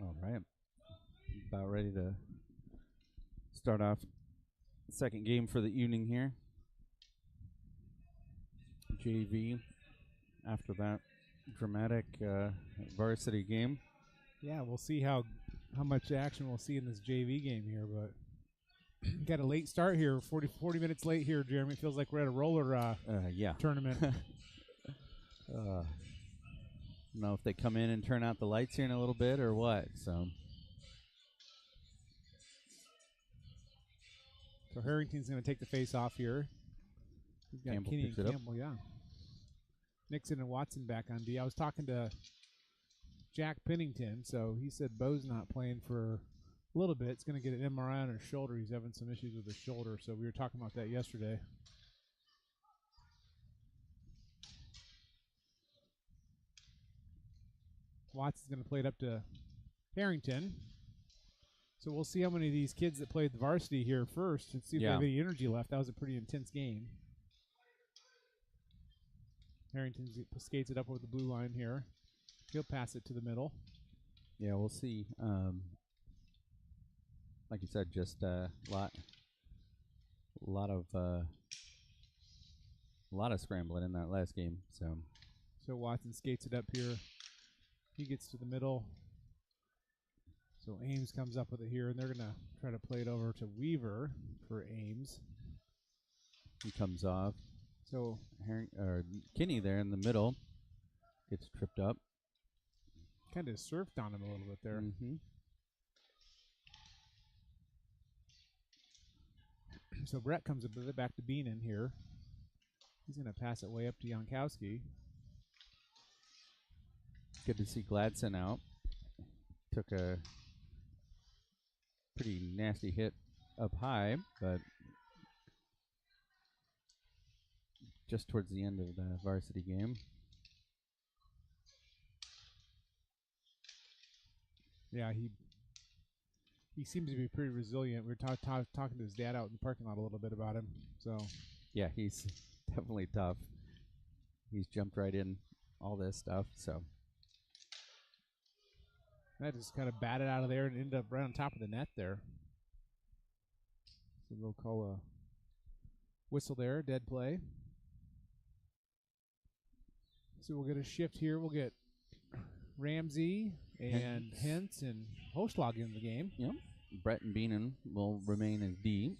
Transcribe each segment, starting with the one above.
All right. About ready to start off the second game for the evening here. JV. After that dramatic varsity game. Yeah, we'll see how much action we'll see in this JV game here, but got a late start here, 40 minutes late here, Jeremy. It feels like we're at a roller tournament. Don't know if they come in and turn out the lights here in a little bit or what. So Harrington's going to take the face off here. We've got Campbell Kinney picks and it Campbell, yeah. Nixon and Watson back on D. I was talking to Jack Pennington, so he said Bo's not playing for a little bit. It's going to get an MRI on his shoulder. He's having some issues with his shoulder, so we were talking about that yesterday. Watson's going to play it up to Harrington. So we'll see how many of these kids that played the varsity here first and see if they have any energy left. That was a pretty intense game. Harrington skates it up over the blue line here. He'll pass it to the middle. Yeah, we'll see. Like you said, just a lot of scrambling in that last game. So Watson skates it up here. He gets to the middle. So Ames comes up with it here, and they're going to try to play it over to Weaver for Ames. He comes off. So Kinney there in the middle gets tripped up. Kind of surfed on him a little bit there. Mm-hmm. So Brett comes up with it back to Beenan here. He's going to pass it way up to Jankowski. Good to see Gladson out. Took a pretty nasty hit up high, but just towards the end of the varsity game. Yeah, he seems to be pretty resilient. We were talking to his dad out in the parking lot a little bit about him. So yeah, he's definitely tough. He's jumped right in all this stuff. So that just kind of batted out of there and ended up right on top of the net there. So they'll call a whistle there, dead play. So we'll get a shift here. We'll get Ramsey and Hentz and Hochschlag in the game. Yep. Brett and Beenan will remain as D.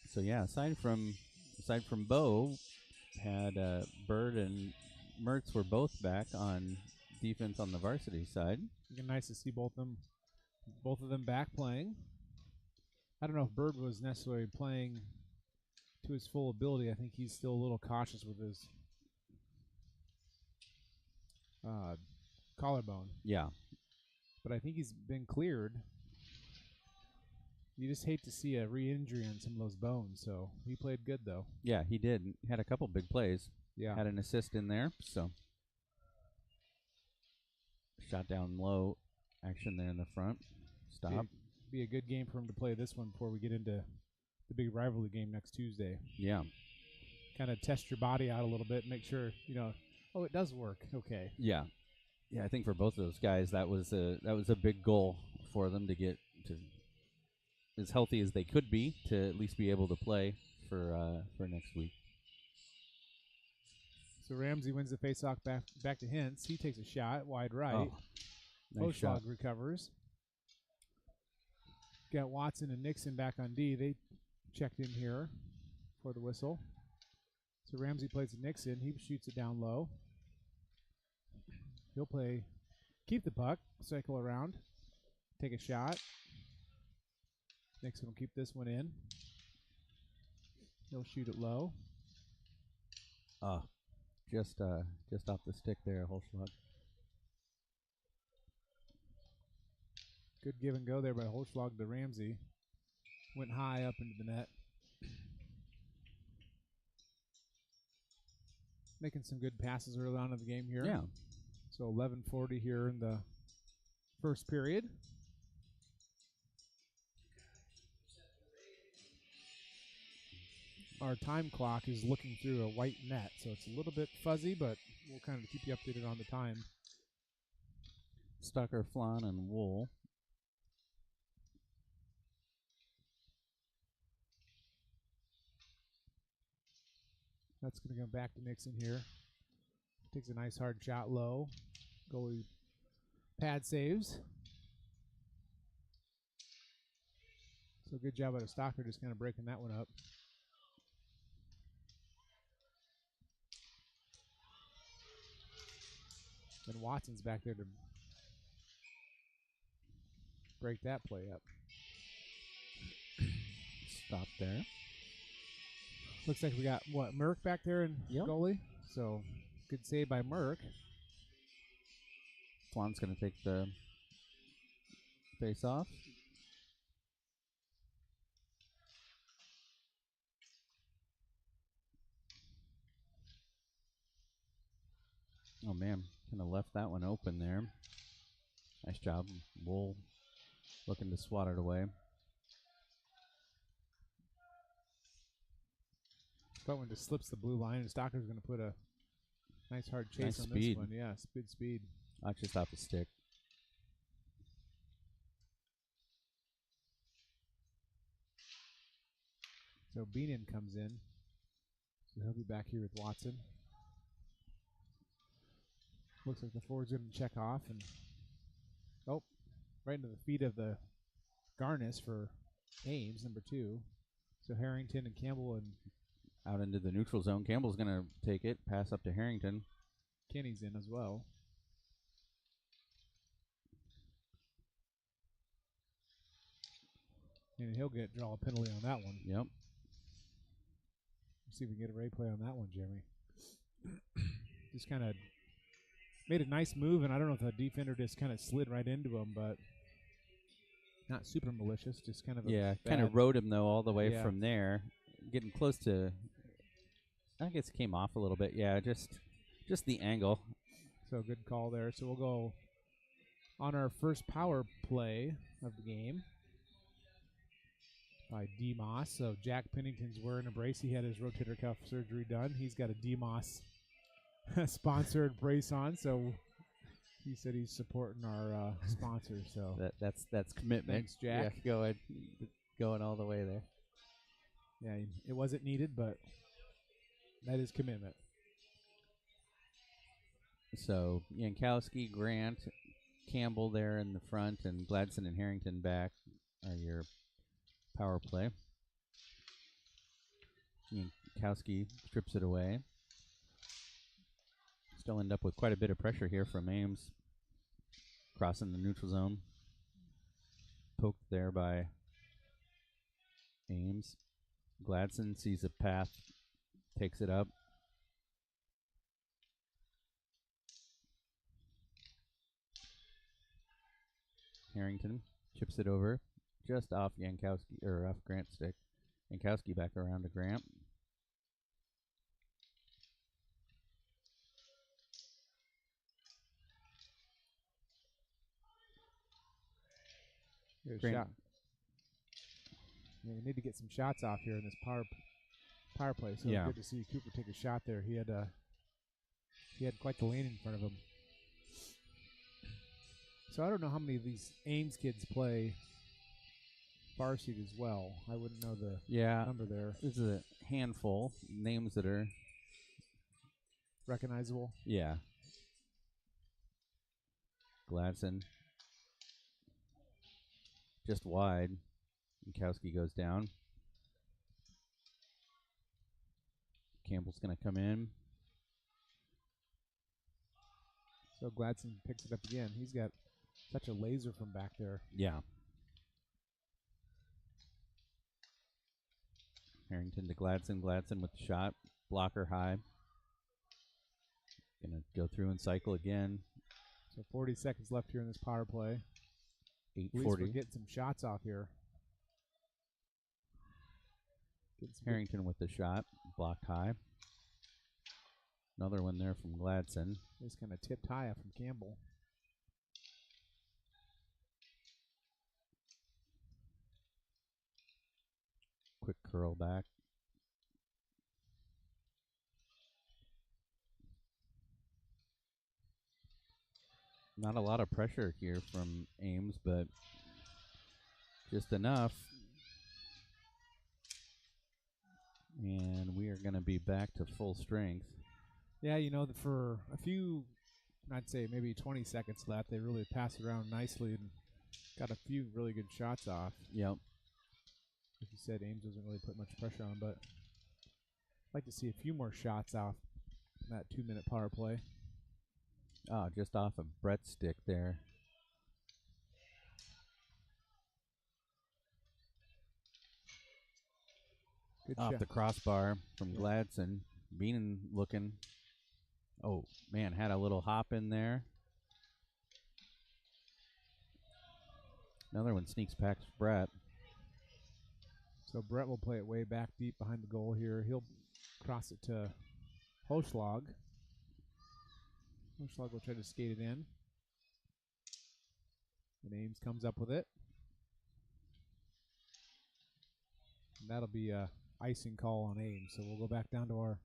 So yeah, aside from Bo, had Bird and Mertz were both back on defense on the varsity side. Nice to see both of them back playing. I don't know if Bird was necessarily playing to his full ability. I think he's still a little cautious with his collarbone. Yeah. But I think he's been cleared. You just hate to see a re-injury on some of those bones. So he played good, though. Yeah, he did. He had a couple big plays. Yeah. Had an assist in there. So shot down low action there in the front. Stop. Be a good game for him to play this one before we get into the big rivalry game next Tuesday. Yeah. Kind of test your body out a little bit, make sure, it does work. Okay. Yeah. Yeah, I think for both of those guys that was a big goal for them to get to as healthy as they could be to at least be able to play for next week. So Ramsey wins the faceoff back to Hintz. He takes a shot wide right. Nice shot. Recovers. Got Watson and Nixon back on D. They checked in here for the whistle. So Ramsey plays to Nixon. He shoots it down low. He'll keep the puck, cycle around, take a shot. Nixon will keep this one in. He'll shoot it low. Just off the stick there, Hochschlag. Good give and go there by Hochschlag to Ramsey. Went high up into the net. Making some good passes early on in the game here. Yeah. So 11:40 here in the first period. our time clock is looking through a white net, so it's a little bit fuzzy, but we'll kind of keep you updated on the time. Stalker, flan, and wool. That's going to go back to Nixon here. Takes a nice hard shot low. Goalie pad saves. So good job out of Stalker just kind of breaking that one up. And Watson's back there to break that play up. Stop there. Looks like we got, what, Merck back there in goalie? So good save by Merck. Flan's going to take the face off. Oh, man. Kind of left that one open there. Nice job. Wool looking to swat it away. That one just slips the blue line, and Stalker's going to put a nice hard chase Nice on speed. this one. Yeah, good speed. Just off the stick. So Beenan comes in. So he'll be back here with Watson. Looks like the forward's going to check off. And right into the feet of the Garnis for Ames, number 2. So Harrington and Campbell and out into the neutral zone. Campbell's going to take it. Pass up to Harrington. Kenny's in as well. And he'll draw a penalty on that one. Yep. Let's see if we can get a replay on that one, Jeremy. Just kind of made a nice move, and I don't know if the defender just kind of slid right into him, but not super malicious, just kind of kind of rode him, though, all the way from there. Getting close to, I guess it came off a little bit. Yeah, just the angle. So good call there. So we'll go on our first power play of the game by D-Moss. So Jack Pennington's wearing a brace. He had his rotator cuff surgery done. He's got a D-Moss sponsored brace on, so he said he's supporting our sponsor. So that's commitment. Thanks, Jack. Yeah, going all the way there. Yeah, it wasn't needed, but that is commitment. So Yankowski, Grant, Campbell there in the front, and Gladson and Harrington back are your power play. Yankowski strips it away. Still end up with quite a bit of pressure here from Ames. Crossing the neutral zone. Poked there by Ames. Gladson sees a path, takes it up. Harrington chips it over, just off Yankowski, or off Grant's stick. Yankowski back around to Grant. Good shot. Yeah, we need to get some shots off here in this power play. So good to see Cooper take a shot there. He had quite the lane in front of him. So I don't know how many of these Ames kids play varsity as well. I wouldn't know the number there. There's a handful names that are recognizable. Yeah. Gladson just wide. Yankowski goes down. Campbell's going to come in. So Gladson picks it up again. He's got such a laser from back there. Yeah. Harrington to Gladson. Gladson with the shot. Blocker high. Going to go through and cycle again. So 40 seconds left here in this power play. 8:40. We're getting some shots off here. Harrington with the shot. Blocked high. Another one there from Gladson. Just kind of tipped high from Campbell. Quick curl back. Not a lot of pressure here from Ames, but just enough. And we are going to be back to full strength. Yeah, for a few, I'd say maybe 20 seconds left, they really passed it around nicely and got a few really good shots off. Yep. Like you said, Ames doesn't really put much pressure on, but I'd like to see a few more shots off that 2-minute power play. Oh, just off of Brett's stick there. Good off shot. the crossbar from Gladson. Beenan looking. Oh, man, had a little hop in there. Another one sneaks past Brett. So Brett will play it way back deep behind the goal here. He'll cross it to Hoschlag. Hoschlag will try to skate it in. And Ames comes up with it. And that'll be a icing call on Ames. So we'll go back down to our...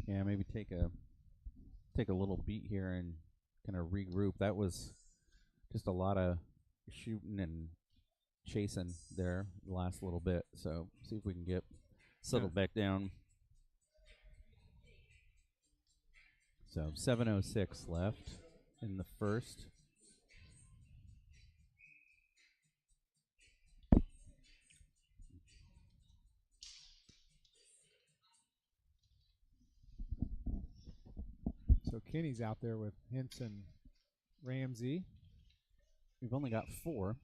Yeah, maybe take a little beat here and kind of regroup. That was just a lot of shooting and chasing there the last little bit. So see if we can get settled back down. So 7:06 left in the first. So Kenny's out there with Henson, Ramsey. We've only got 4.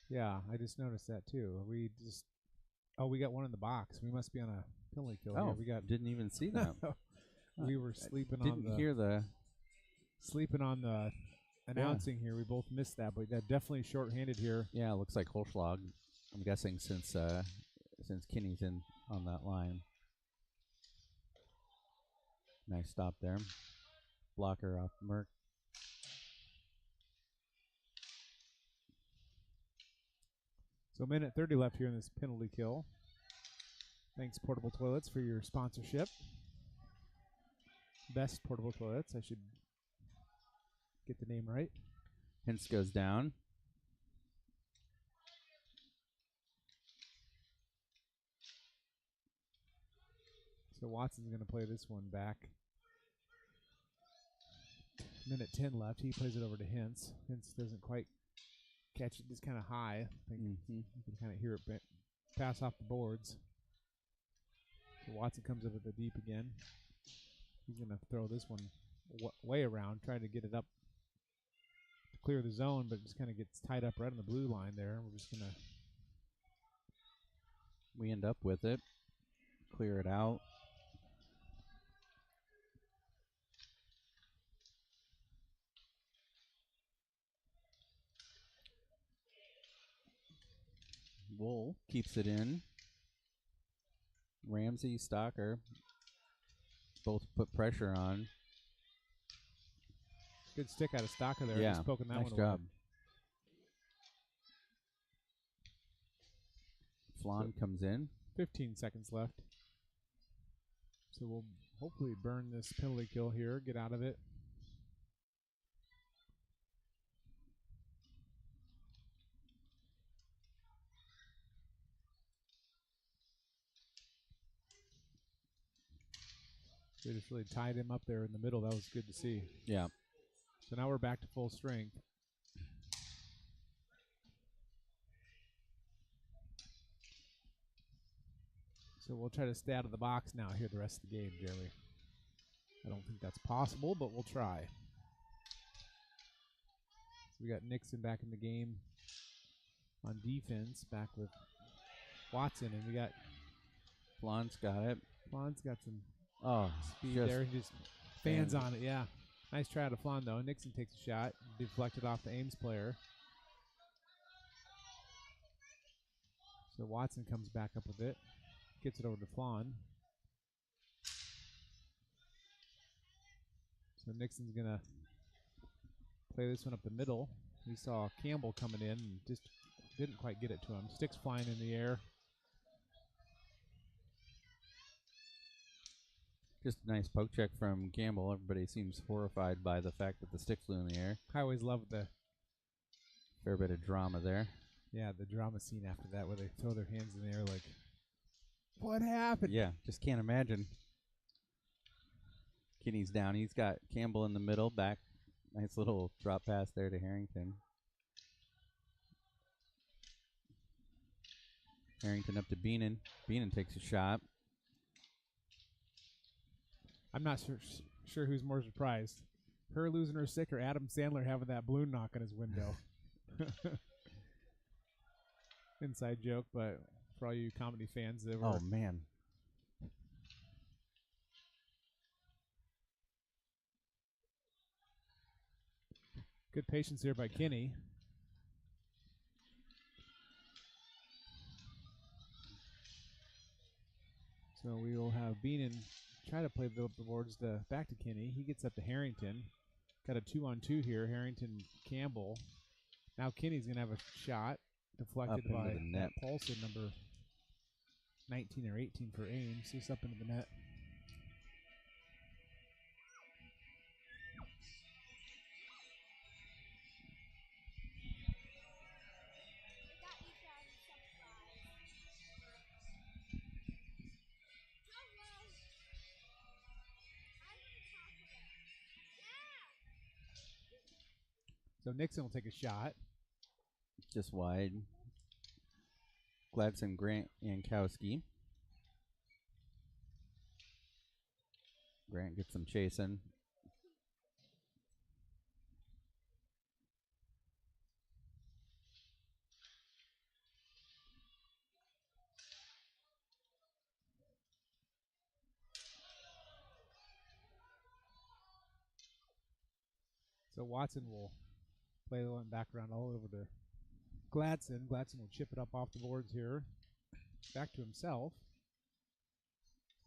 Yeah, I just noticed that too. We got one in the box. We must be on a penalty kill here. We didn't even see that. We were sleeping sleeping on the announcing here. We both missed that, but definitely shorthanded here. Yeah, it looks like Holschlag. I'm guessing since Kenny's in on that line. Nice stop there. Blocker off Merck. So 1:30 left here in this penalty kill. Thanks, Portable Toilets, for your sponsorship. Best Portable Toilets. I should get the name right. Hintz goes down. So Watson's going to play this one back. 1:10 left. He plays it over to Hintz. Hintz doesn't quite catch it. Just kind of high. I think you can kind of hear it pass off the boards. So Watson comes up with the deep again. He's going to throw this one way around, trying to get it up to clear the zone, but it just kind of gets tied up right on the blue line there. We're just going to... We end up with it. Clear it out. Wool keeps it in. Ramsey, Stocker both put pressure on. Good stick out of Stocker there. Yeah, just poking that nice one job. away. Flan comes in. 15 seconds left. So we'll hopefully burn this penalty kill here, get out of it. They just really tied him up there in the middle. That was good to see. Yeah. So now we're back to full strength. So we'll try to stay out of the box now here the rest of the game, Jeremy. I don't think that's possible, but we'll try. So we got Nixon back in the game on defense, back with Watson, and we got... Flan's got it. Flan's got some speed just there. He just fans on it, yeah. Nice try out of Flan, though. Nixon takes a shot, deflected off the Ames player. So Watson comes back up with it. Gets it over to Flan. So Nixon's going to play this one up the middle. We saw Campbell coming in and just didn't quite get it to him. Sticks flying in the air. Just a nice poke check from Campbell. Everybody seems horrified by the fact that the stick flew in the air. I always love the fair bit of drama there. Yeah, the drama scene after that where they throw their hands in the air like, what happened? Yeah, just can't imagine. Kinney's down. He's got Campbell in the middle. Back. Nice little drop pass there to Harrington. Harrington up to Beenan. Beenan takes a shot. I'm not sure who's more surprised. Her losing her stick or Adam Sandler having that balloon knock on his window. Inside joke, but for all you comedy fans that were... Oh, man. Good patience here by Kinney. So we will have Beenan try to play the boards back to Kinney. He gets up to Harrington. Got a 2-on-2 here. Harrington, Campbell. Now Kinney's going to have a shot deflected by that Paulson, number 19 or 18 for Ames. Just up into the net. So Nixon will take a shot. Just wide. Gladson, Grant, Yankowski. Grant gets some chasing. So Watson will play the one back around all over to Gladson. Gladson will chip it up off the boards here. Back to himself.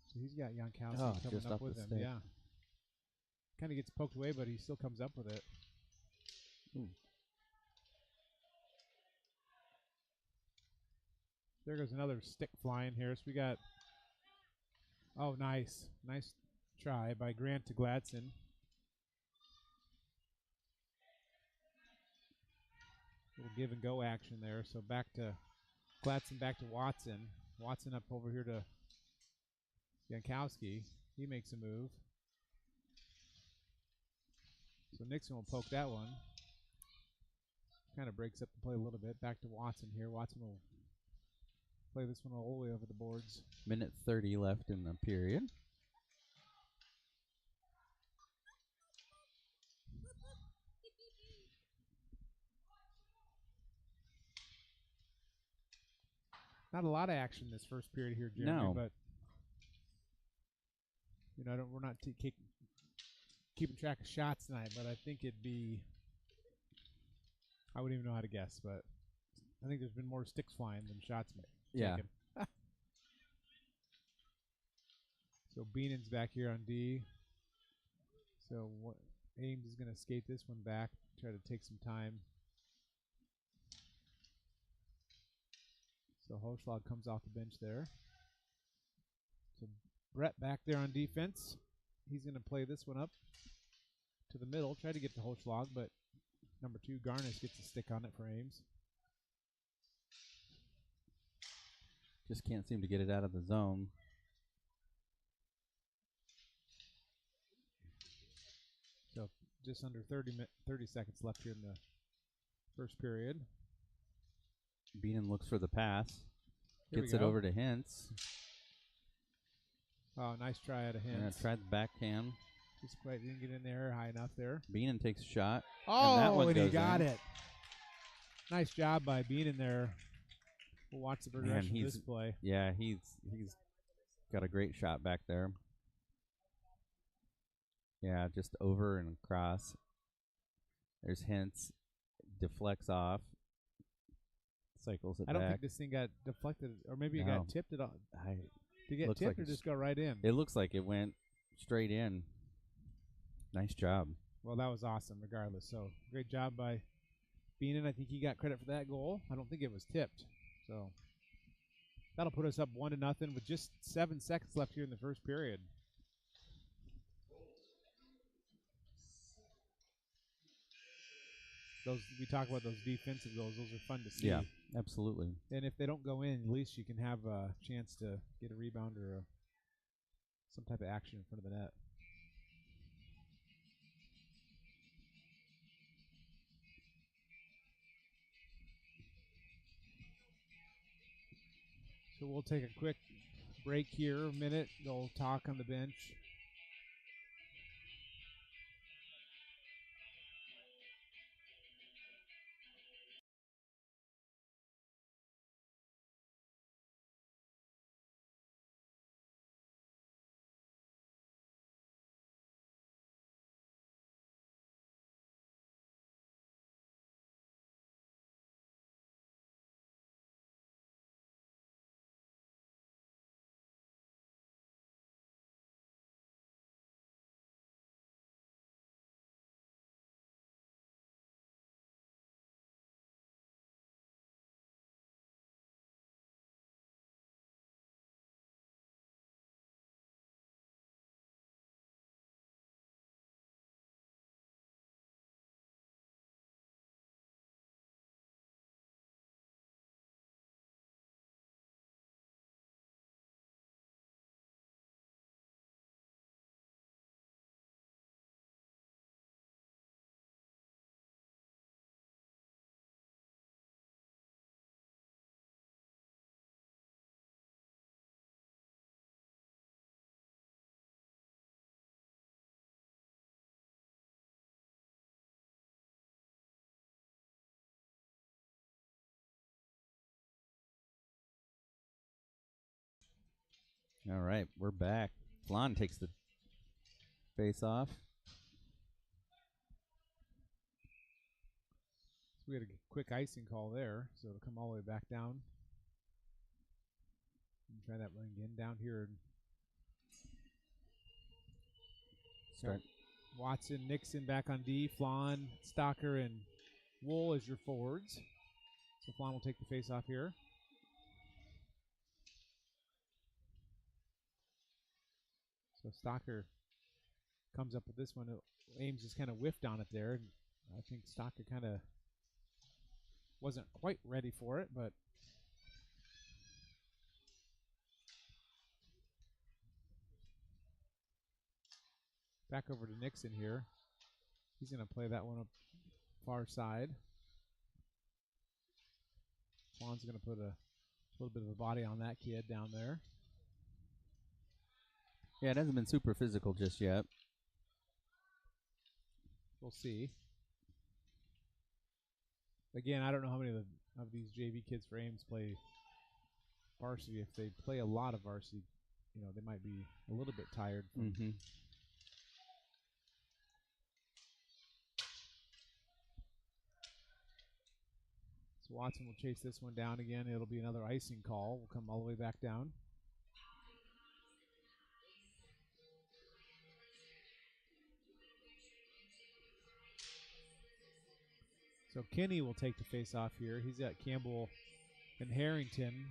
So he's got Yankowski coming up with him. Stick. Yeah. Kind of gets poked away, but he still comes up with it. Ooh. There goes another stick flying here. So we got... Oh, nice. Nice try by Grant to Gladson. Little give and go action there. So back to Gladson, back to Watson. Watson up over here to Yankowski. He makes a move. So Nixon will poke that one. Kind of breaks up the play a little bit. Back to Watson here. Watson will play this one all the way over the boards. Minute 30 left in the period. Not a lot of action this first period here, Jeremy. No. But you know, we're not keeping track of shots tonight. But I think it'd be, I wouldn't even know how to guess. But I think there's been more sticks flying than shots taken. So Beenan's back here on D. So Ames is going to skate this one back, try to take some time. So Hochschlag comes off the bench there. So Brett back there on defense. He's going to play this one up to the middle, try to get to Hochschlag, but number 2, Garnis, gets a stick on it for Ames. Just can't seem to get it out of the zone. So just under 30 seconds left here in the first period. Beenan looks for the pass. Gets it go. over to Hintz. Oh, nice try out of Hintz. Yeah, tried the backhand. Just quite didn't get in there high enough there. Beenan takes a shot. Oh, and he got it. Nice job by Beenan there. We'll watch the progression of this play. Yeah, he's got a great shot back there. Yeah, just over and across. There's Hintz. Deflects off. Cycles it back. I don't think this thing got deflected, or maybe it got tipped. Did it get tipped or just go right in? It looks like it went straight in. Nice job. Well, that was awesome regardless. So great job by Beenan. I think he got credit for that goal. I don't think it was tipped. So that'll put us up 1-0 with just 7 seconds left here in the first period. we talk about those defensive goals. Those are fun to see. Yeah, absolutely. And if they don't go in, at least you can have a chance to get a rebound or some type of action in front of the net. So we'll take a quick break here, a minute. They'll talk on the bench. All right, we're back. Flan takes the face off. So we had a quick icing call there, so it'll come all the way back down. And try that one again down here. Start. Watson, Nixon back on D. Flan, Stocker, and Wool as your forwards. So Flan will take the face off here. So Stocker comes up with this one. Ames just kind of whiffed on it there. And I think Stocker kind of wasn't quite ready for it, but back over to Nixon here. He's going to play that one up far side. Flan's going to put a little bit of a body on that kid down there. Yeah, it hasn't been super physical just yet. We'll see. Again, I don't know how many of these JV kids for Ames play varsity. If they play a lot of varsity, they might be a little bit tired. So Watson will chase this one down again. It'll be another icing call. We'll come all the way back down. So Kenny will take the face off here. He's got Campbell and Harrington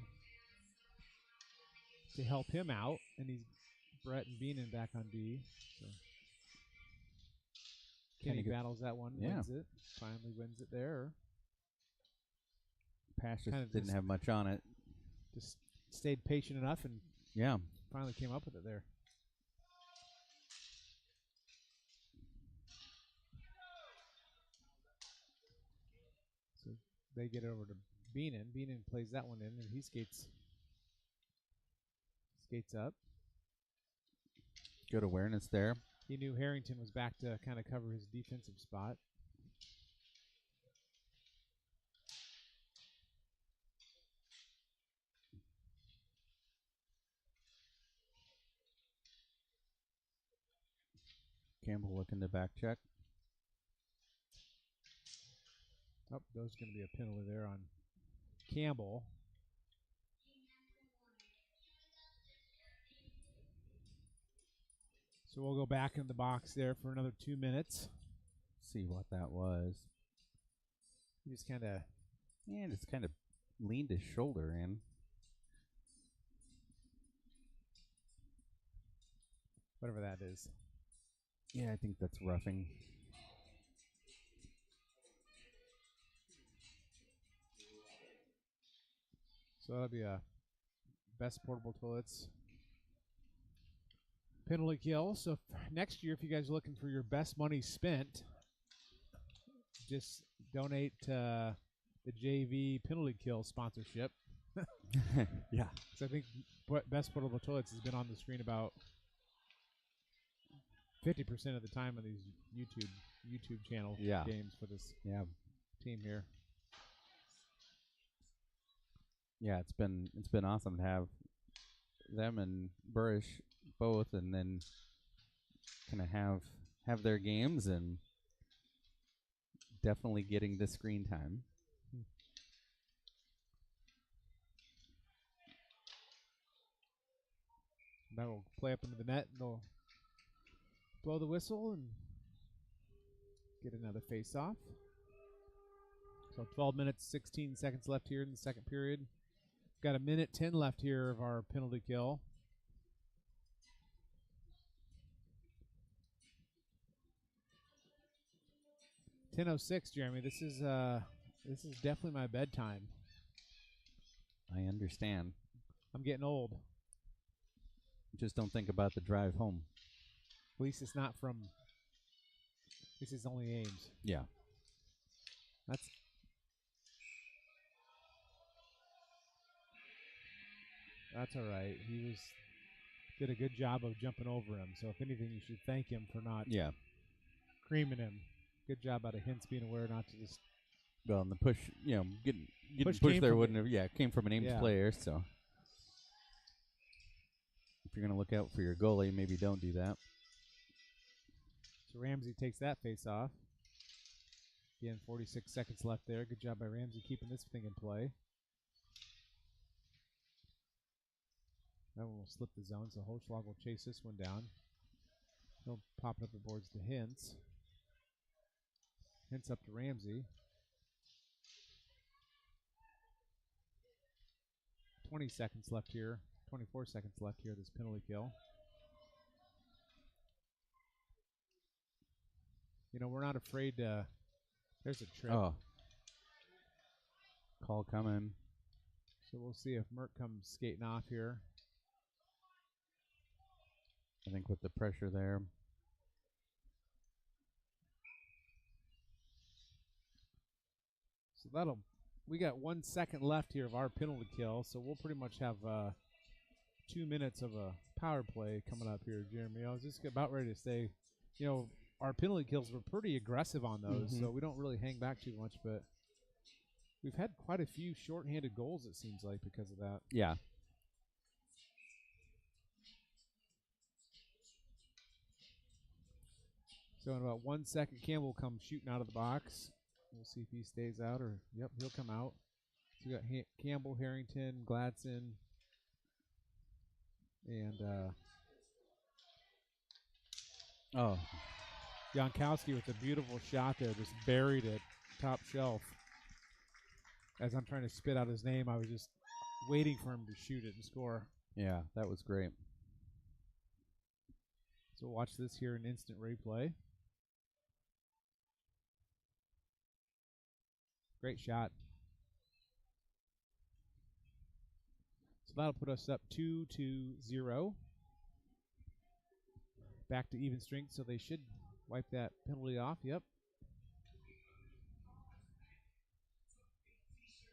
to help him out, and he's Brett and Beenan back on D. So Kenny battles that one, wins it, finally wins it there. Pass just didn't have much on it. Just stayed patient enough and finally came up with it there. So they get over to Beenan. Beenan plays that one in, and he skates up. Good awareness there. He knew Harrington was back to kind of cover his defensive spot. Campbell looking to back check. Oh, there's going to be a penalty there on Campbell. So we'll go back in the box there for another 2 minutes. See what that was. He just kind of... Yeah, just kind of leaned his shoulder in. Whatever that is. Yeah, I think that's roughing. So that'll be a best portable toilets penalty kill. So next year, if you guys are looking for your best money spent, just donate the JV penalty kill sponsorship. Yeah. So I think best portable toilets has been on the screen about 50% of the time on these YouTube channel games for this team here. Yeah, it's been awesome to have them and Burish both, and then kind of have their games and definitely getting the screen time. That'll play up into the net, and they'll blow the whistle and get another face-off. So 12 minutes, 16 seconds left here in the second period. Got a minute 10 left here of our penalty kill. (10:06), Jeremy. This is definitely my bedtime. I understand. I'm getting old. Just don't think about the drive home. At least it's not from. This is only Ames. Yeah. That's all right. He did a good job of jumping over him. So if anything, you should thank him for not creaming him. Good job out of Hintz being aware not to just. Well, and the push, getting pushed came there from wouldn't have. Yeah, it came from an Ames player. So if you're gonna look out for your goalie, maybe don't do that. So Ramsey takes that face off. Again, 46 seconds left there. Good job by Ramsey keeping this thing in play. That one will slip the zone, so Hochlag will chase this one down. He'll pop it up the boards to Hintz. Hintz up to Ramsey. 20 seconds left here. 24 seconds left here, this penalty kill. We're not afraid to. There's a trip. Oh. Call coming. So we'll see if Merck comes skating off here. I think with the pressure there. So we got 1 second left here of our penalty kill, so we'll pretty much have 2 minutes of a power play coming up here, Jeremy. I was just about ready to say, our penalty kills were pretty aggressive on those, so we don't really hang back too much, but we've had quite a few shorthanded goals, it seems like, because of that. Yeah. So in about 1 second, Campbell will come shooting out of the box. We'll see if he stays out or, yep, he'll come out. So we got Campbell, Harrington, Gladson, and Jankowski with a beautiful shot there, just buried it top shelf. As I'm trying to spit out his name, I was just waiting for him to shoot it and score. Yeah, that was great. So watch this here in instant replay. Great shot. So that'll put us up 2-0. Back to even strength, so they should wipe that penalty off. Yep.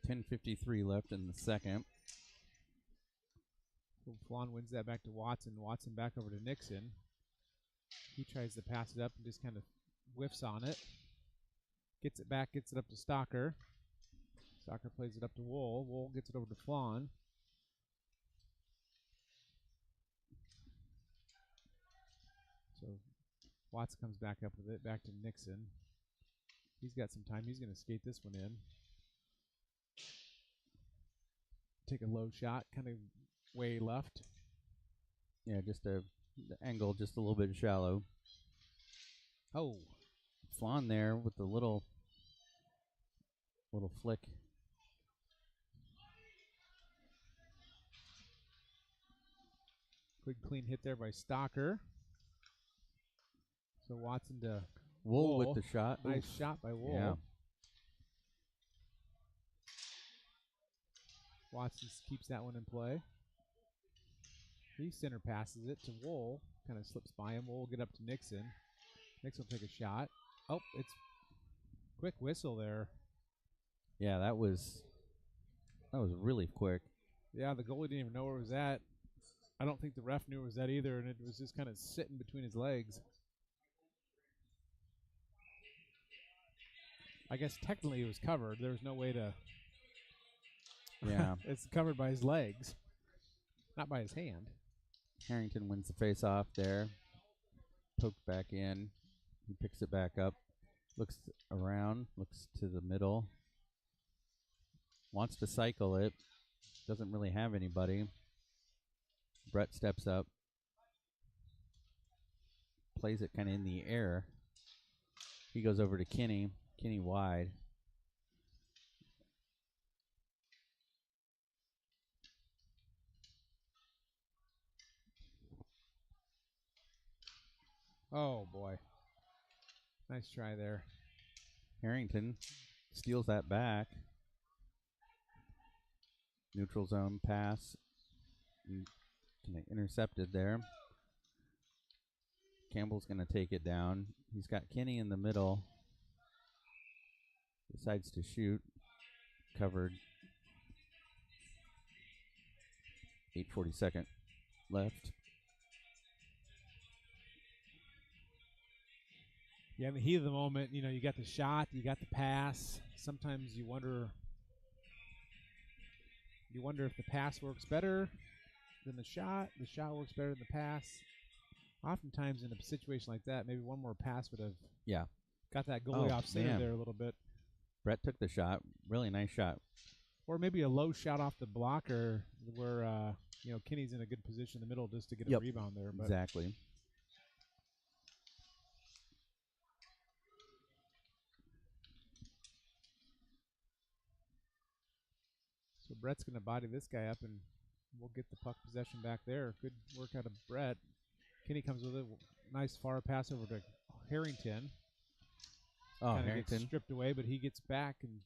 10:53 left in the second. So Flan wins that back to Watson. Watson back over to Nixon. He tries to pass it up and just kind of whiffs on it. Gets it back, gets it up to Stocker. Stocker plays it up to Wool. Wool gets it over to Flan. So Watts comes back up with it, back to Nixon. He's got some time. He's going to skate this one in. Take a low shot, kind of way left. Yeah, just the angle just a little bit shallow. Oh. Flan there with the little flick. Quick clean hit there by Stocker. So Watson to Wool with the shot. Nice shot by Wool. Yeah. Watson keeps that one in play. He center passes it to Wool. Kind of slips by him. Wool will get up to Nixon. Nixon will take a shot. Oh, it's quick whistle there. Yeah, that was really quick. Yeah, the goalie didn't even know where it was at. I don't think the ref knew it was that either, and it was just kind of sitting between his legs. I guess technically it was covered. There was no way to... Yeah. It's covered by his legs, not by his hand. Harrington wins the face-off there. Poked back in. He picks it back up. Looks around. Looks to the middle. Wants to cycle it. Doesn't really have anybody. Brett steps up. Plays it kind of in the air. He goes over to Kinney. Kinney wide. Oh, boy. Nice try there. Harrington steals that back. Neutral zone pass. Intercepted there. Campbell's going to take it down. He's got Kinney in the middle. Decides to shoot. Covered. 8:42 left. Yeah, in the heat of the moment, you know, you got the shot, you got the pass. Sometimes you wonder if the pass works better than the shot. The shot works better than the pass. Oftentimes in a situation like that, maybe one more pass would have got that goalie off center there a little bit. Brett took the shot. Really nice shot. Or maybe a low shot off the blocker where, you know, Kinney's in a good position in the middle just to get a rebound there. But exactly. So Brett's going to body this guy up, and we'll get the puck possession back there. Good work out of Brett. Kinney comes with a nice far pass over to Harrington. Oh, Kinda Harrington. gets stripped away, but he gets back and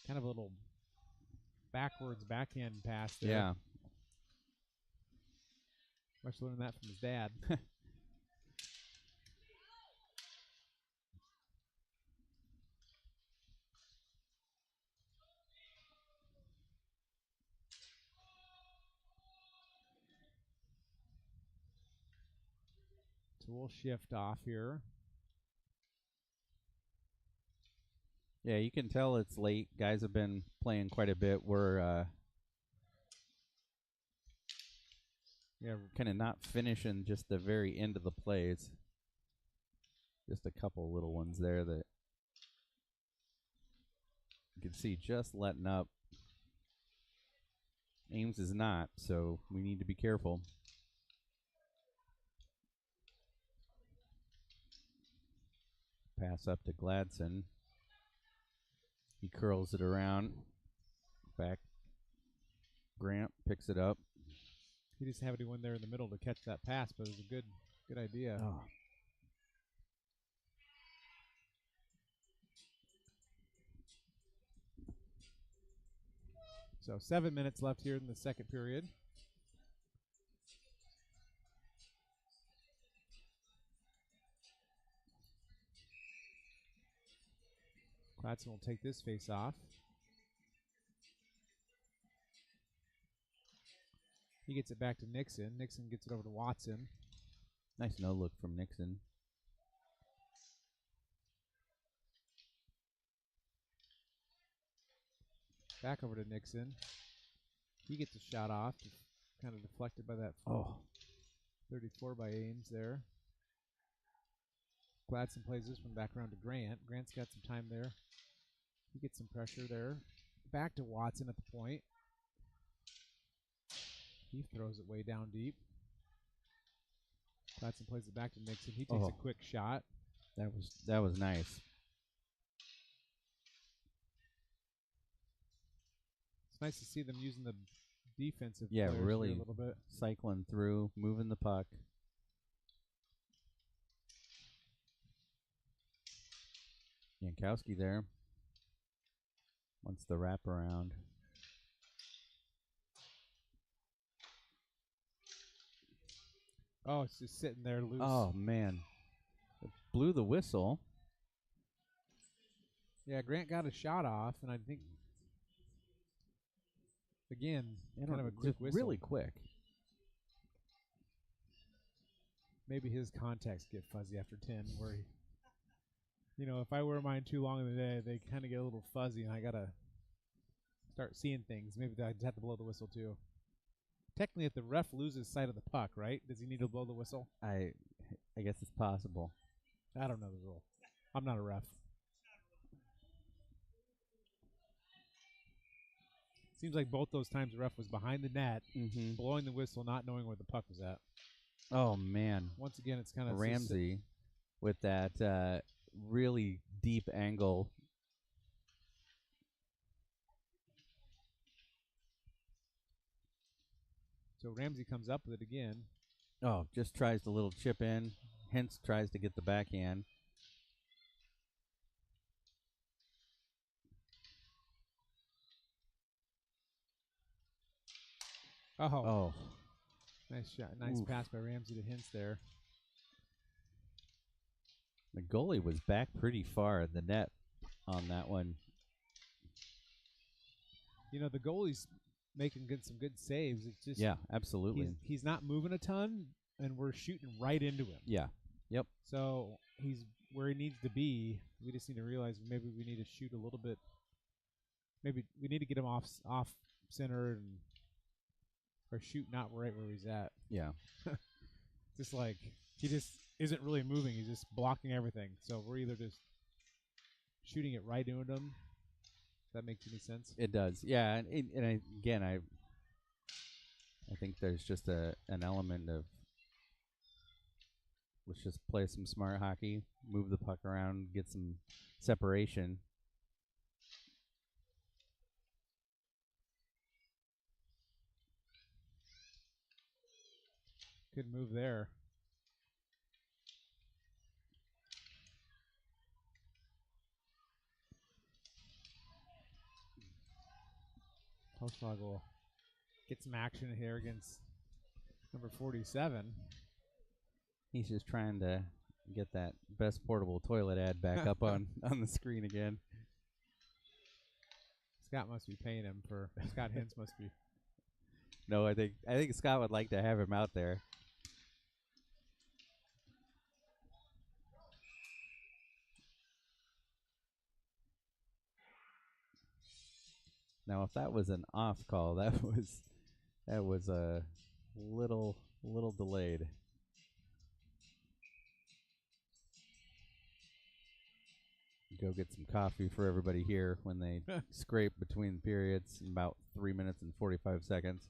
kind of a little backwards backhand pass there. Yeah. Must learn that from his dad. So we'll shift off here. Yeah, you can tell it's late. Guys have been playing quite a bit. We're kind of not finishing just the very end of the plays. Just a couple little ones there that you can see just letting up. Ames is not, so we need to be careful. Pass up to Gladson. He curls it around. Back. Grant picks it up. He just had anyone there in the middle to catch that pass, but it was a good idea. Oh. So 7 minutes left here in the second period. Gladson will take this face off. He gets it back to Nixon. Nixon gets it over to Watson. Nice no look from Nixon. Back over to Nixon. He gets a shot off, kind of deflected by that 34 by Ames there. Gladson plays this one back around to Grant. Grant's got some time there. He gets some pressure there. Back to Watson at the point. He throws it way down deep. Gladson plays it back to Nixon. He takes a quick shot. That was nice. It's nice to see them using the defensive Yeah, players really here a little bit. cycling through, moving the puck. Jankowski there. Wants the wraparound. Oh, it's just sitting there loose. Oh, man. It blew the whistle. Yeah, Grant got a shot off, and I think, again, kind of a quick just whistle. really quick. Maybe his contacts get fuzzy after 10, where he, if I wear mine too long in the day, they kind of get a little fuzzy, and I got to start seeing things. Maybe I just have to blow the whistle, too. Technically, if the ref loses sight of the puck, right, does he need to blow the whistle? I guess it's possible. I don't know the rule. I'm not a ref. Seems like both those times the ref was behind the net, blowing the whistle, not knowing where the puck was at. Oh, man. Once again, it's kind of Ramsey with that really deep angle. So Ramsey comes up with it again. Oh, just tries the little chip in. Hence tries to get the backhand. Oh. Nice shot. Nice pass by Ramsey to Hintz there. The goalie was back pretty far in the net on that one. The goalie's making some good saves. It's just absolutely. He's not moving a ton, and we're shooting right into him. Yeah. Yep. So he's where he needs to be. We just need to realize maybe we need to shoot a little bit. Maybe we need to get him off center or shoot not right where he's at. Yeah. Just like he just isn't really moving. He's just blocking everything. So we're either just shooting it right into him. If that makes any sense? It does. Yeah, and again, I think there's just an element of let's just play some smart hockey, move the puck around, get some separation. Good move there. Postlag will get some action here against number 47. He's just trying to get that best portable toilet ad back up on the screen again. Scott must be paying him for. Scott Hintz must be. No, I think Scott would like to have him out there. Now, if that was an off call, that was a little delayed. Go get some coffee for everybody here when they scrape between periods in about 3 minutes and 45 seconds.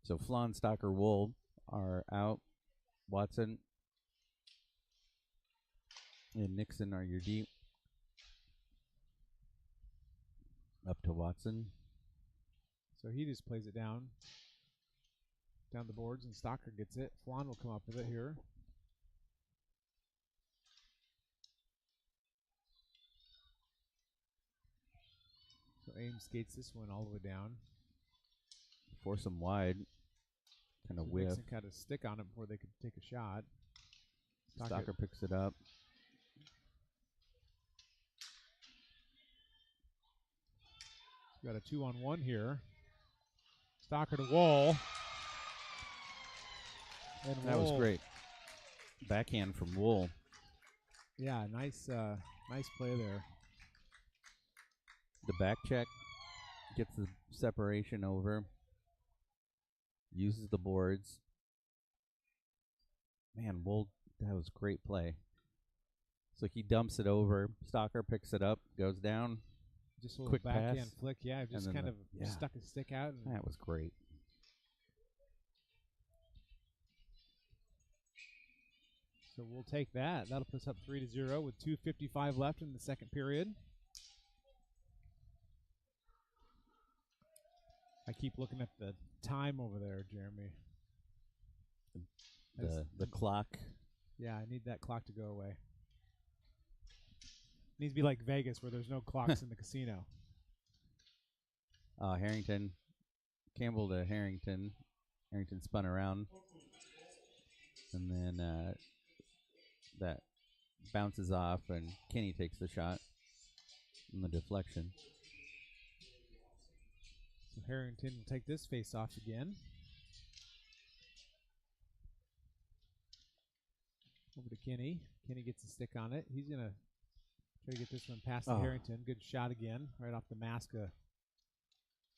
So Flan, Stocker, Wool are out. Watson and Nixon are your deep. Up to Watson. So he just plays it down the boards, and Stocker gets it. Flan will come up with it here. So Ames skates this one all the way down. Force him wide. Kind of whiff. Nixon had a stick on it before they could take a shot. Stocker picks it up. Got a 2-on-1 here. Stocker to Wool. And that was great. Backhand from Wool. Yeah, nice play there. The back check gets the separation over. Uses the boards. Man, Wool, that was great play. So he dumps it over. Stocker picks it up, goes down. Just a little quick backhand pass. flick. Yeah, just kind of stuck his stick out. And that was great. So we'll take that. That'll put us up 3-0 with 2:55 left in the second period. I keep looking at the time over there, Jeremy. The clock. Yeah, I need that clock to go away. Needs to be like Vegas where there's no clocks in the casino. Harrington. Campbell to Harrington. Harrington spun around. and then that bounces off, and Kenny takes the shot in the deflection. So Harrington will take this face off again. Over to Kenny. Kenny gets a stick on it. He's going to try to get this one past Harrington. Good shot again, right off the mask of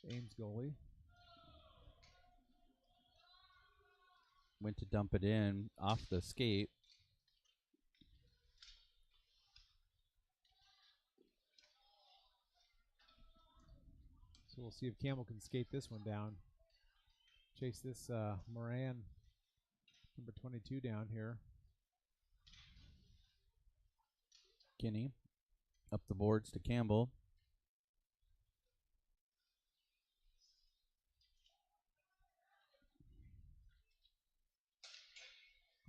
Ames goalie. Went to dump it in off the skate. So we'll see if Campbell can skate this one down. Chase this Moran, number 22, down here. Kenny up the boards to Campbell.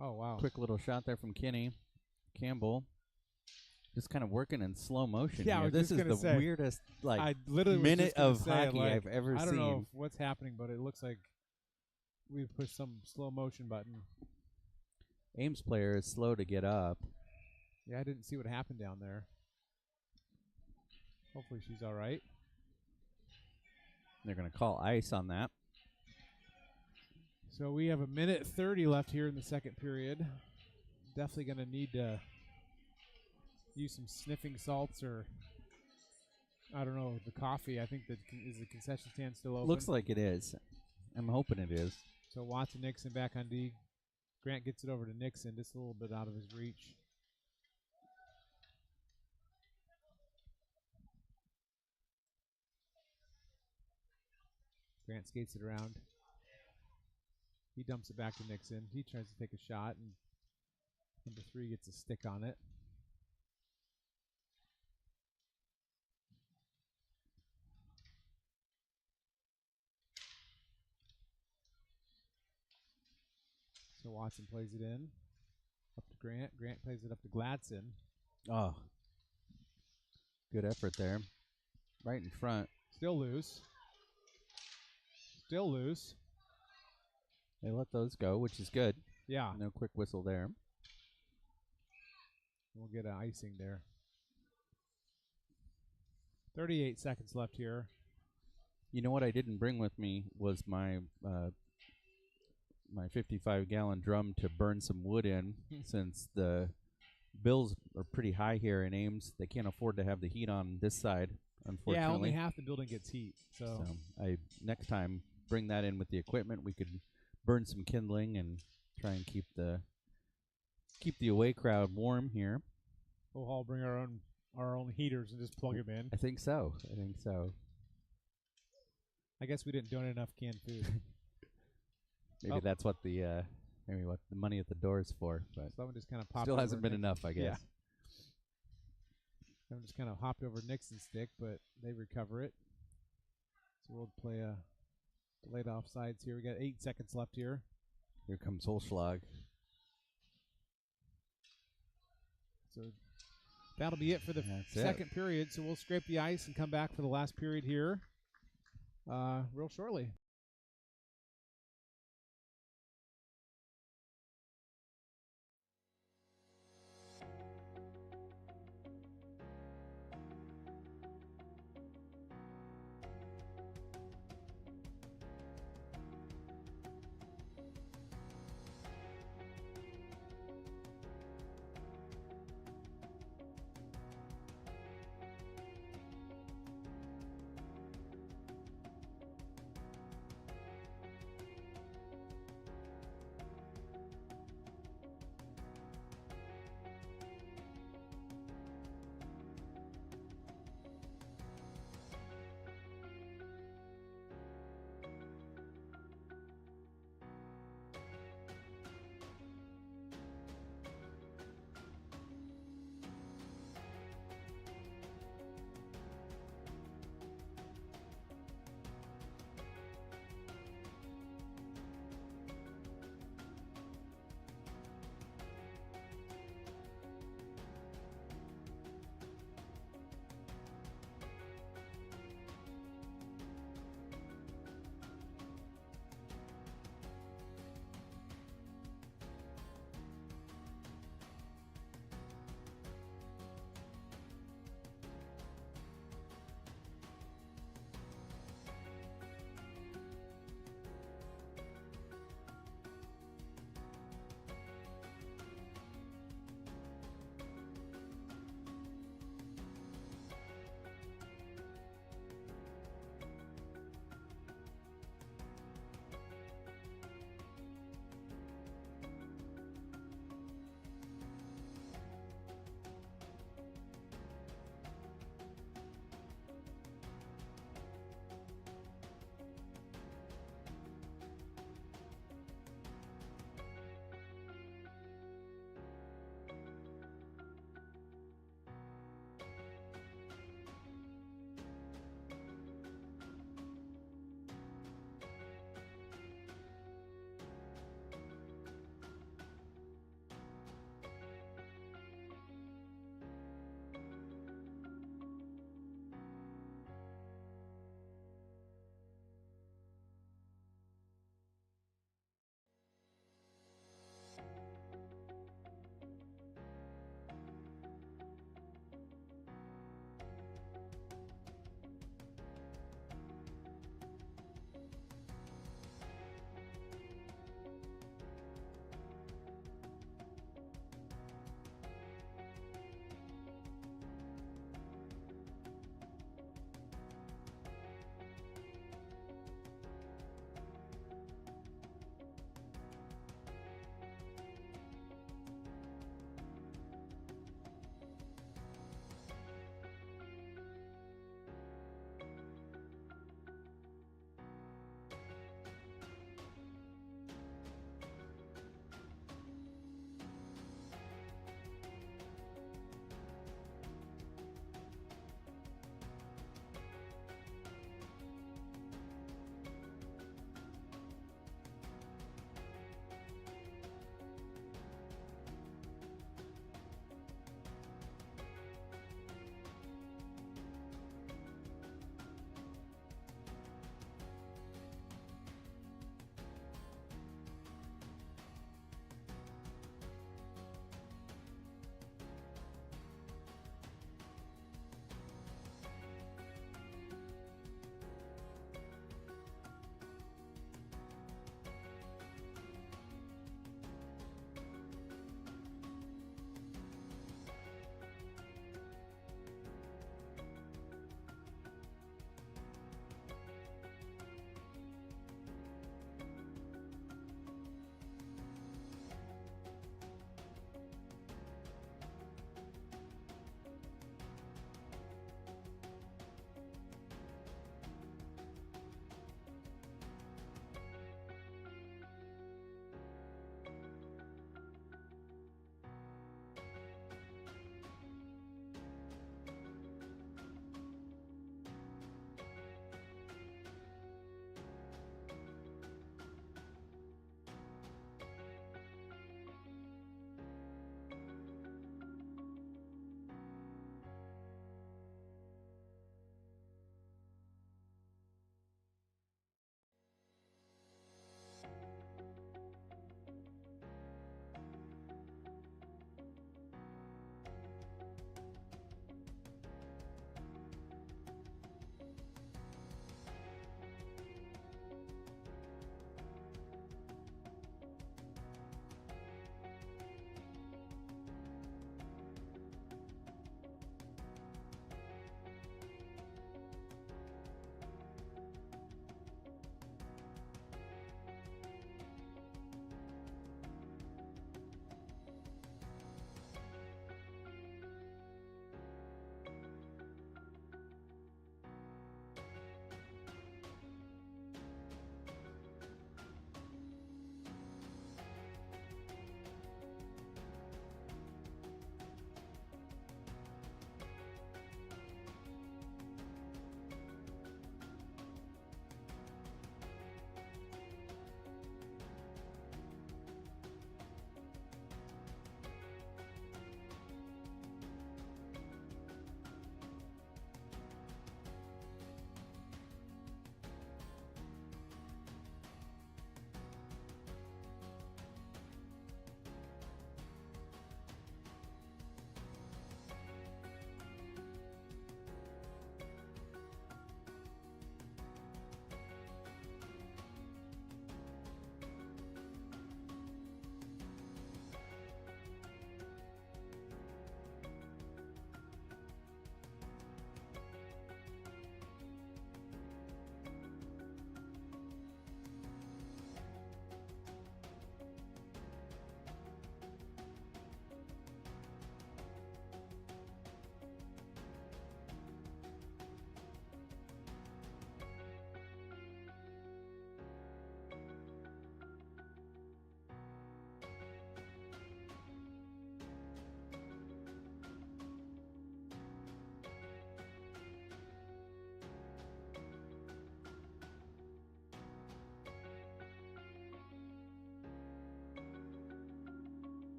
Oh, wow. Quick little shot there from Kenny. Campbell just kind of working in slow motion. Yeah, here. This is the weirdest minute of hockey I've ever seen. I don't know what's happening, but it looks like we've pushed some slow motion button. Ames player is slow to get up. Yeah, I didn't see what happened down there. Hopefully she's all right. They're going to call ice on that. So we have 1:30 left here in the second period. Definitely going to need to use some sniffing salts or, I don't know, the coffee. I think is the concession stand still open? Looks like it is. I'm hoping it is. So Watson Nixon back on D. Grant gets it over to Nixon, just a little bit out of his reach. Grant skates it around. He dumps it back to Nixon. He tries to take a shot, and number 3 gets a stick on it. So Watson plays it in. Up to Grant. Grant plays it up to Gladson. Oh. Good effort there. Right in front. Still loose. Still loose. They let those go, which is good. Yeah. No quick whistle there. We'll get an icing there. 38 seconds left here. You know what I didn't bring with me was my my 55-gallon drum to burn some wood in, since the bills are pretty high here in Ames. They can't afford to have the heat on this side, unfortunately. Yeah, only half the building gets heat. So I next time bring that in with the equipment. We could burn some kindling and try and keep the away crowd warm here. We'll all bring our own heaters and just plug them in. I think so. I guess we didn't donate enough canned food. Maybe that's what the money at the door is for. But someone just kind of popped. Still hasn't been enough, I guess. Yeah. Someone just kind of hopped over Nixon's stick, but they recover it. So we'll play a delayed offsides here. We got 8 seconds left here. Here comes Holschlag. So that'll be it for the second period. So we'll scrape the ice and come back for the last period here real shortly.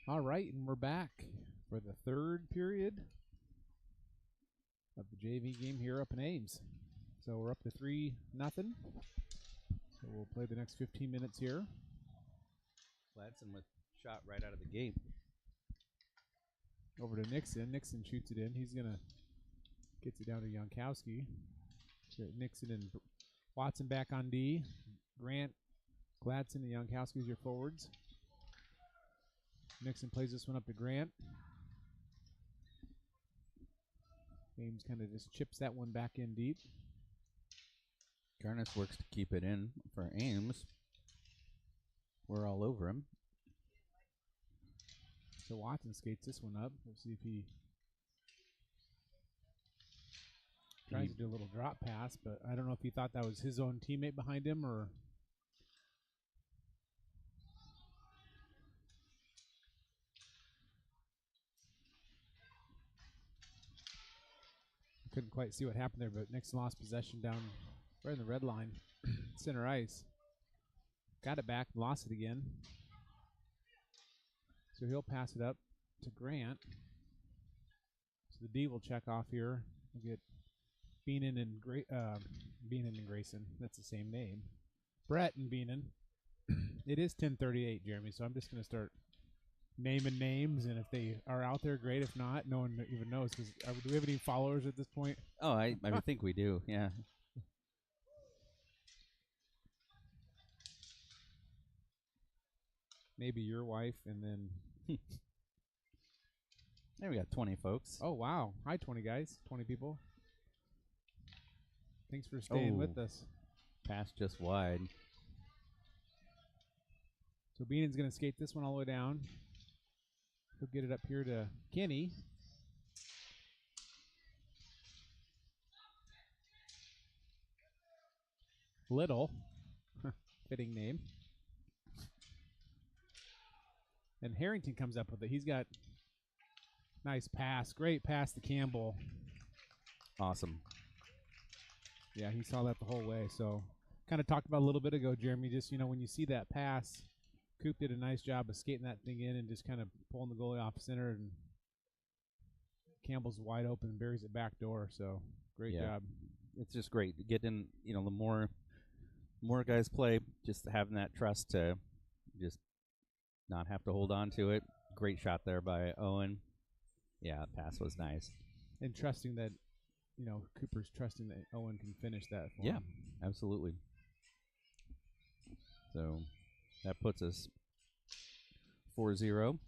All right, and we're back for the third period of the JV game here up in Ames. So we're up to 3-0. So we'll play the next 15 minutes here. Gladson with shot right out of the gate. Over to Nixon. Nixon shoots it in. He's going to gets it down to Jankowski. Nixon and Watson back on D. Grant, Gladson, and Jankowski's your forwards. Nixon plays this one up to Grant. Ames kind of just chips that one back in deep. Garnis works to keep it in for Ames. We're all over him. So Watson skates this one up. We'll see if he tries to do a little drop pass, but I don't know if he thought that was his own teammate behind him or... Couldn't quite see what happened there, but Nixon lost possession down right in the red line, center ice. Got it back, lost it again. So he'll pass it up to Grant. So the D will check off here. We'll get Beenan and Grayson. That's the same name. Brett and Beenan. It is 10:38, Jeremy, so I'm just going to start naming names, and if they are out there, great. If not, no one even knows. Because do we have any followers at this point? Oh, I think we do. Yeah. Maybe your wife, and then. There we got 20 folks. Oh wow! Hi, 20 guys, 20 people. Thanks for staying with us. Pass just wide. So Beenan's going to skate this one all the way down. He'll get it up here to Kenny. Little. Fitting name. And Harrington comes up with it. He's got nice pass. Great pass to Campbell. Awesome. Yeah, he saw that the whole way. So kind of talked about a little bit ago, Jeremy, just, when you see that pass, Coop did a nice job of skating that thing in and just kind of pulling the goalie off center, and Campbell's wide open and buries it back door. So great job. It's just great getting, the more guys play, just having that trust to just not have to hold on to it. Great shot there by Owen. Yeah, pass was nice. And trusting that, Cooper's trusting that Owen can finish that for him. Yeah, absolutely. So that puts us 4-0.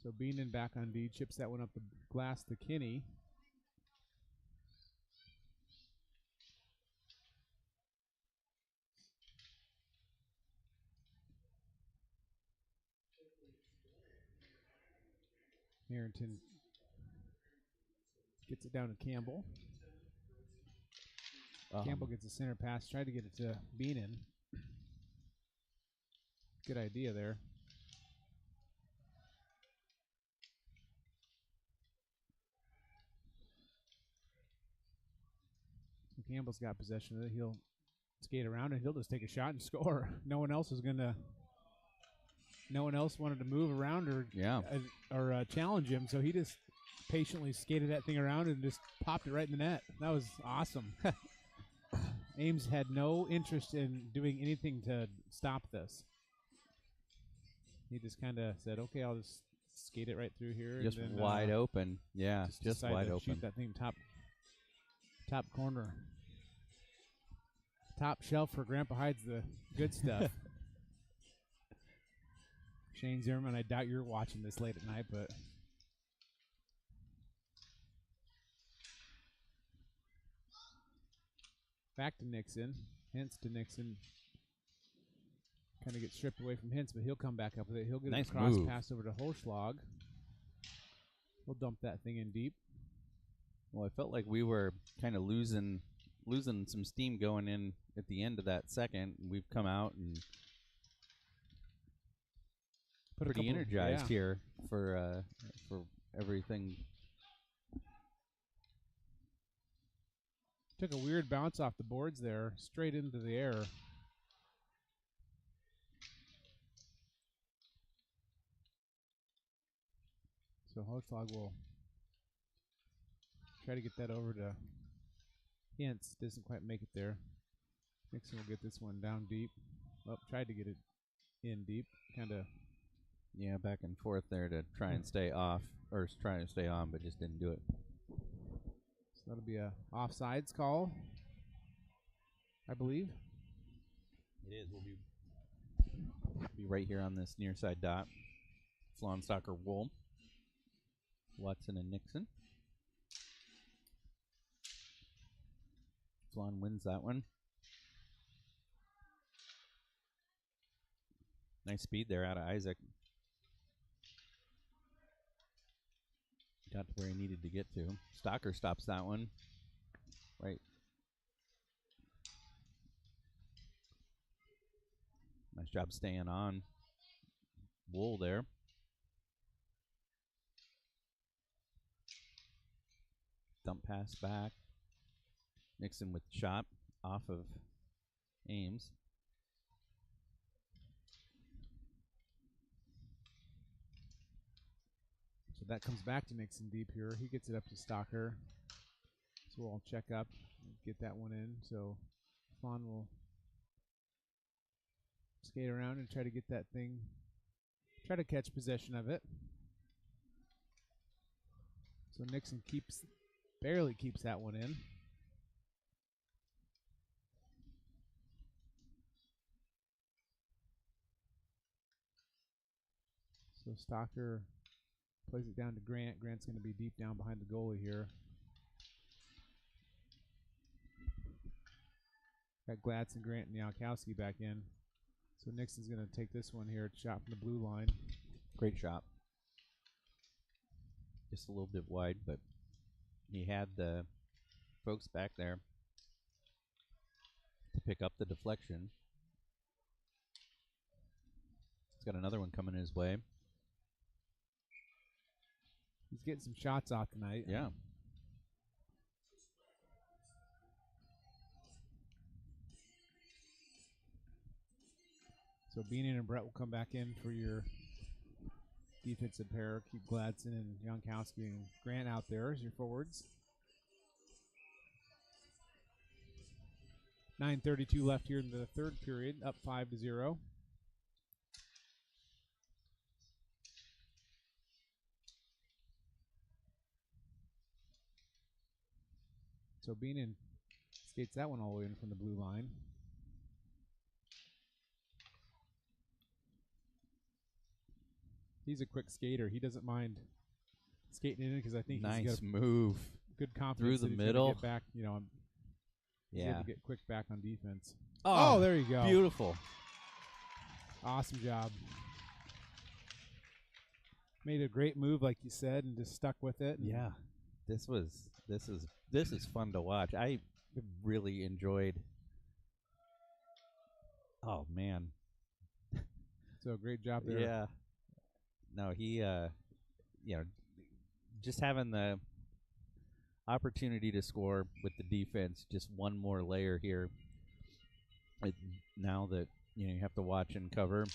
So Beenan back on D, chips that one up the glass to Kinney. Harrington gets it down to Campbell. Campbell gets a center pass. Tried to get it to Beenan. Good idea there. So Campbell's got possession of it. He'll skate around and he'll just take a shot and score. No one else wanted to move around or challenge him, so he just patiently skated that thing around and just popped it right in the net. That was awesome. Ames had no interest in doing anything to stop this. He just kind of said, okay, I'll just skate it right through here. Just and then, wide open. Yeah, just wide open. Shoot that thing top corner. Top shelf where Grandpa hides the good stuff. Shane Zimmerman, I doubt you're watching this late at night, but back to Nixon. Hintz to Nixon. Kind of gets stripped away from Hintz, but he'll come back up with it. He'll get a cross pass over to Holschlag. We'll dump that thing in deep. Well, I felt like we were kind of losing some steam going in at the end of that second. We've come out and pretty energized here for everything. Took a weird bounce off the boards there, straight into the air. So Hochlag will try to get that over to Hintz. Doesn't quite make it there. Nixon will get this one down deep. Well, tried to get it in deep. Kind of. Yeah, back and forth there to try and stay off, or trying to stay on, but just didn't do it. So that'll be a offsides call, I believe. It is. We'll be right here on this near side dot. Flan, Soccer, Wool, Watson, and Nixon. Flan wins that one. Nice speed there out of Isaac. Got to where he needed to get to. Stocker stops that one. Right. Nice job staying on. Wool there. Dump pass back. Nixon with the shot off of Ames. So that comes back to Nixon deep here. He gets it up to Stocker. So we'll check up and get that one in. So Fawn will skate around and try to get that thing, try to catch possession of it. So Nixon barely keeps that one in. So Stocker plays it down to Grant. Grant's going to be deep down behind the goalie here. Got Gladson, Grant, and Yankowski back in. So Nixon's going to take this one here. Shot from the blue line. Great shot. Just a little bit wide, but he had the folks back there to pick up the deflection. He's got another one coming his way. He's getting some shots off tonight. Yeah. So Beanin and Brett will come back in for your defensive pair. Keep Gladson and Jankowski and Grant out there as your forwards. 9:32 left here in the third period, up 5-0. So Beanin skates that one all the way in from the blue line. He's a quick skater. He doesn't mind skating in because I think nice he's got move. Good confidence through the that he's middle. Get back, he's able to get quick back on defense. Oh, there you go. Beautiful. Awesome job. Made a great move, like you said, and just stuck with it. Yeah, this is fun to watch. I really enjoyed. Oh man. So great job there. Yeah. No, he just having the opportunity to score with the defense, just one more layer here. Now that you have to watch and cover,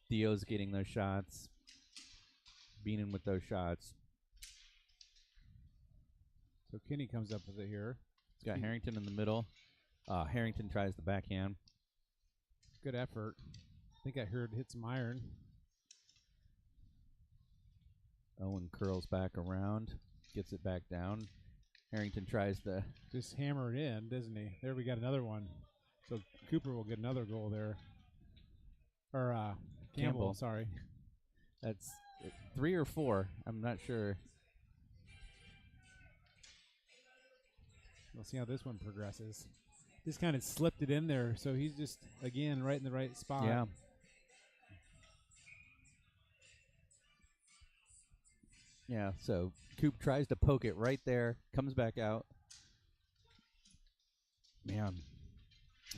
Theo's getting those shots, Beanin with those shots. So Kinney comes up with it here. He's got Harrington in the middle. Harrington tries the backhand. Good effort. I think I heard hit some iron. Owen curls back around, gets it back down. Harrington tries to just hammer it in, doesn't he? There we got another one. So Cooper will get another goal there. Or Campbell, sorry. That's 3 or 4. I'm not sure. We'll see how this one progresses. Just kind of slipped it in there, so he's just, again, right in the right spot. Yeah. Yeah, so Coop tries to poke it right there, comes back out. Man,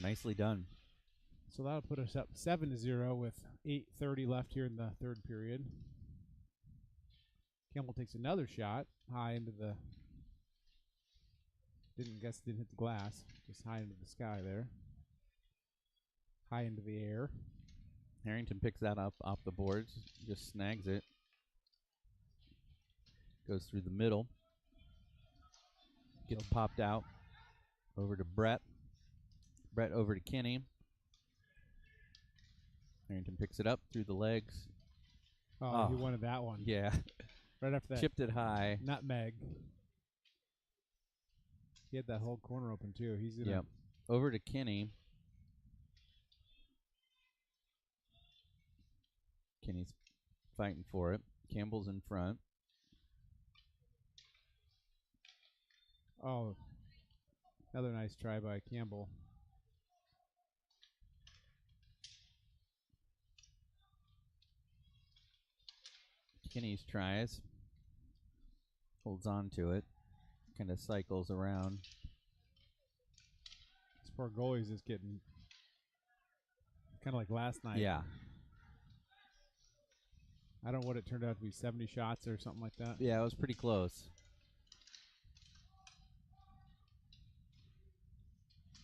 nicely done. So that'll put us up 7-0 with 8:30 left here in the third period. Campbell takes another shot high into the, didn't hit the glass, just high into the sky there. High into the air. Harrington picks that up off the boards, just snags it. Goes through the middle. Gets popped out. Over to Brett. Brett over to Kenny. Harrington picks it up through the legs. Oh, he wanted that one. Yeah. Right after that. Chipped it high. Nutmeg. He had that whole corner open, too. He's going to... Yep. Over to Kenny. Kenny's fighting for it. Campbell's in front. Oh, another nice try by Campbell. Kenny's tries. Holds on to it. Kind of cycles around. This poor goalie's just getting kind of like last night. Yeah. I don't know what it turned out to be, 70 shots or something like that. Yeah, it was pretty close.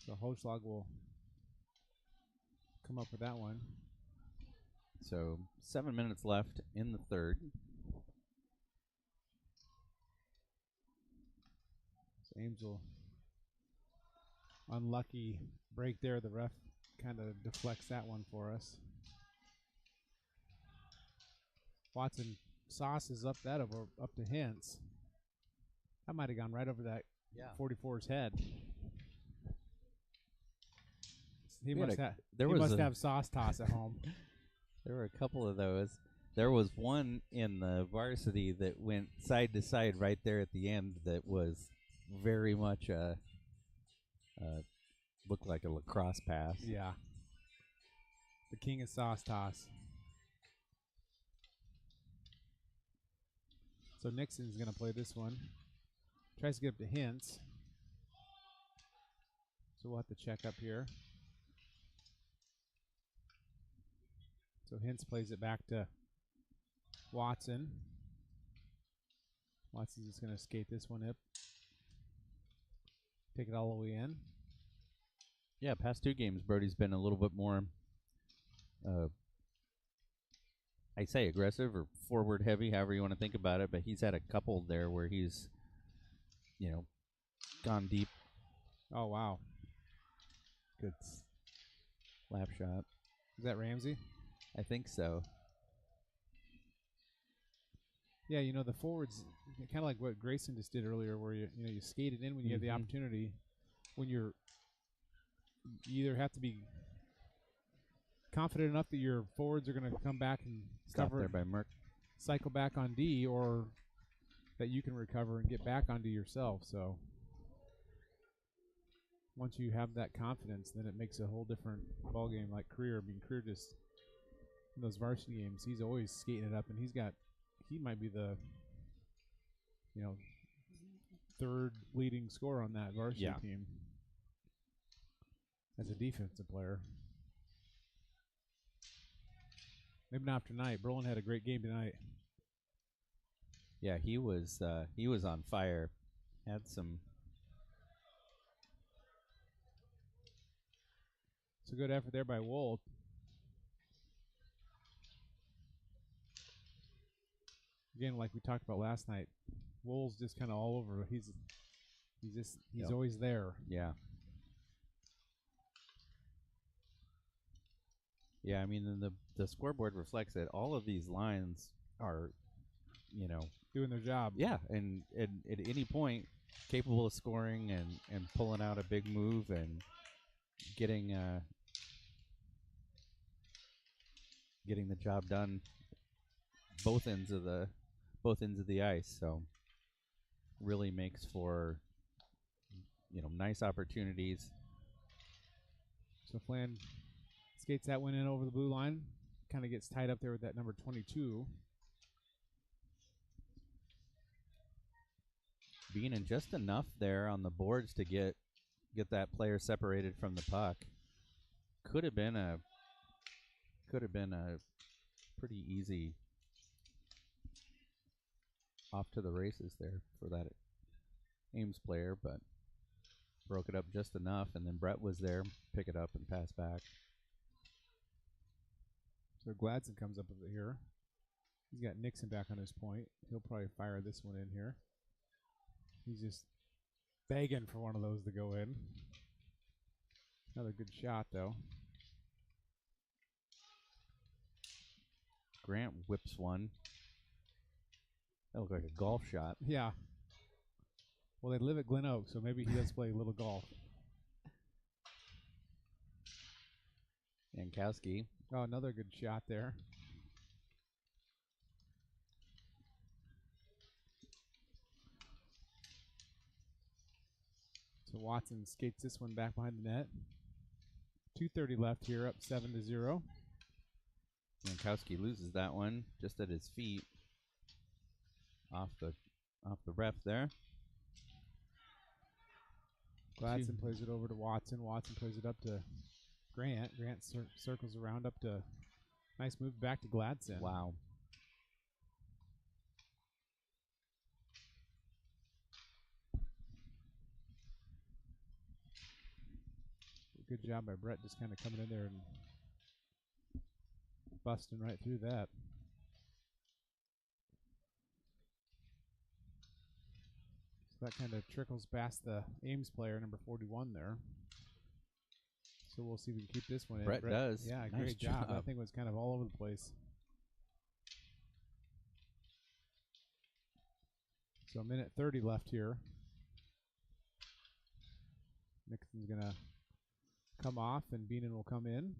So Hochlag will come up with that one. So 7 minutes left in the third. So Ames will unlucky break there. The ref kind of deflects that one for us. Watson sauces up that over up to Hintz. That might have gone right over that 44's head. He must have sauce toss at home. There were a couple of those. There was one in the varsity that went side to side right there at the end that was very much looked like a lacrosse pass. Yeah. The king of sauce toss. So Nixon's going to play this one. Tries to get up to Hintz. So we'll have to check up here. So Hintz plays it back to Watson. Watson's just going to skate this one up. Take it all the way in. Yeah, past two games, Brody's been a little bit more, I say aggressive or forward heavy, however you want to think about it, but he's had a couple there where he's, gone deep. Oh, wow. Good slap shot. Is that Ramsey? I think so. Yeah, the forwards, kind of like what Grayson just did earlier, where you skate it in when you have the opportunity. When you either have to be confident enough that your forwards are going to come back and Stop there by Merck. Cycle back on D, or that you can recover and get back onto yourself. So once you have that confidence, then it makes a whole different ball game. Like Career, Career just in those varsity games, he's always skating it up, and he might be the third leading scorer on that varsity team as a defensive player. Maybe not tonight. Brolin had a great game tonight. Yeah, he was on fire. Had some. It's a good effort there by Wold. Again, like we talked about last night, Wool's just kind of all over. He's always there. Yeah. Yeah, I mean, the scoreboard reflects that all of these lines are, doing their job. Yeah, and at any point capable of scoring and pulling out a big move and getting the job done both ends of the ice. So really makes for nice opportunities. So Flan skates that one in over the blue line. Kind of gets tied up there with that number 22. Being in just enough there on the boards to get that player separated from the puck. Could have been a pretty easy off to the races there for that Ames player, but broke it up just enough, and then Brett was there, pick it up and pass back. So Gladson comes up with it here. He's got Nixon back on his point. He'll probably fire this one in here. He's just begging for one of those to go in. Another good shot, though. Grant whips one. That looked like a golf shot. Yeah. Well, they live at Glen Oak, so maybe he does play a little golf. Jankowski. Oh, another good shot there. So Watson skates this one back behind the net. 2:30 left here, up 7-0. Jankowski loses that one just at his feet. Off the ref there. Gladson plays it over to Watson. Watson plays it up to Grant. Grant circles around up to nice move back to Gladson. Wow. Good job by Brett just kind of coming in there and busting right through that. So that kind of trickles past the Ames player, number 41 there. So we'll see if we can keep this one in. Brett does. Yeah, nice great job. That thing was kind of all over the place. So 1:30 left here. Nixon's going to come off, and Beenan will come in.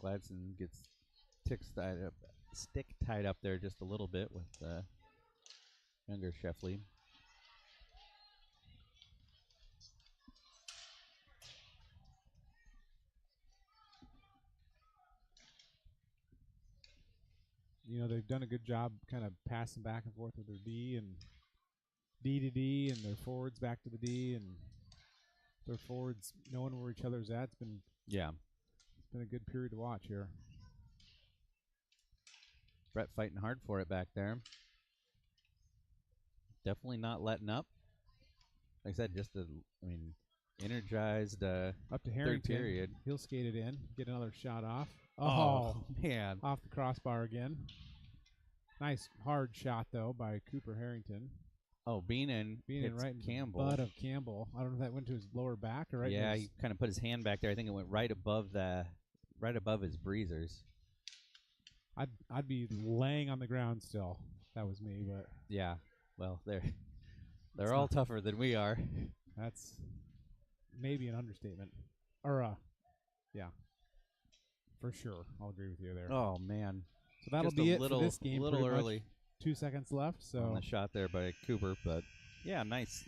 Gladson gets stick tied up there just a little bit with younger Sheffley. You know, they've done a good job kind of passing back and forth with their D and D to D, and their forwards back to the D, and their forwards knowing where each other's at. It's been a good period to watch here. Brett fighting hard for it back there. Definitely not letting up. Like I said, energized up to Harrington. Third period. He'll skate it in, get another shot off. Oh, man. Off the crossbar again. Nice hard shot, though, by Cooper Harrington. Oh, Beenan right in Campbell. The butt of Campbell. I don't know if that went to his lower back or right. Yeah, he kind of put his hand back there. I think it went right above his breezers. I'd be laying on the ground still. That was me, but yeah. Well, they're all tougher than we are. That's maybe an understatement. Or yeah. For sure. I'll agree with you there. Oh man. So that'll be it for this game. A little early. 2 seconds left. So on the shot there by Cooper, but yeah, nice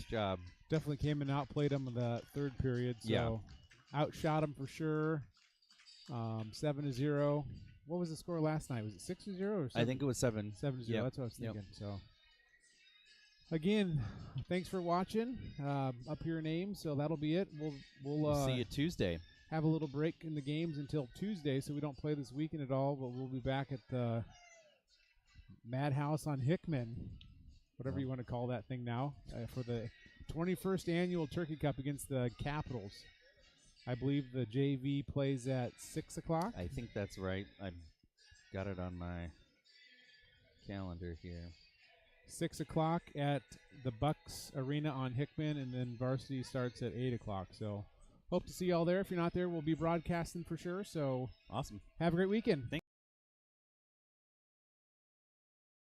job. Definitely came and outplayed him in the third period. So outshot him for sure. 7-0. What was the score last night? Was it 6-0 or 7? I think it was 7. 7-0. That's what I was thinking. So again, thanks for watching up here in Ames. So that'll be it. We'll see you Tuesday. Have a little break in the games until Tuesday, so we don't play this weekend at all. But we'll be back at the Madhouse on Hickman, whatever you want to call that thing now, for the 21st annual Turkey Cup against the Capitals. I believe the JV plays at 6 o'clock. I think that's right. I've got it on my calendar here. 6 o'clock at the Bucks Arena on Hickman, and then varsity starts at 8 o'clock. So hope to see you all there. If you're not there, we'll be broadcasting for sure. So awesome. Have a great weekend.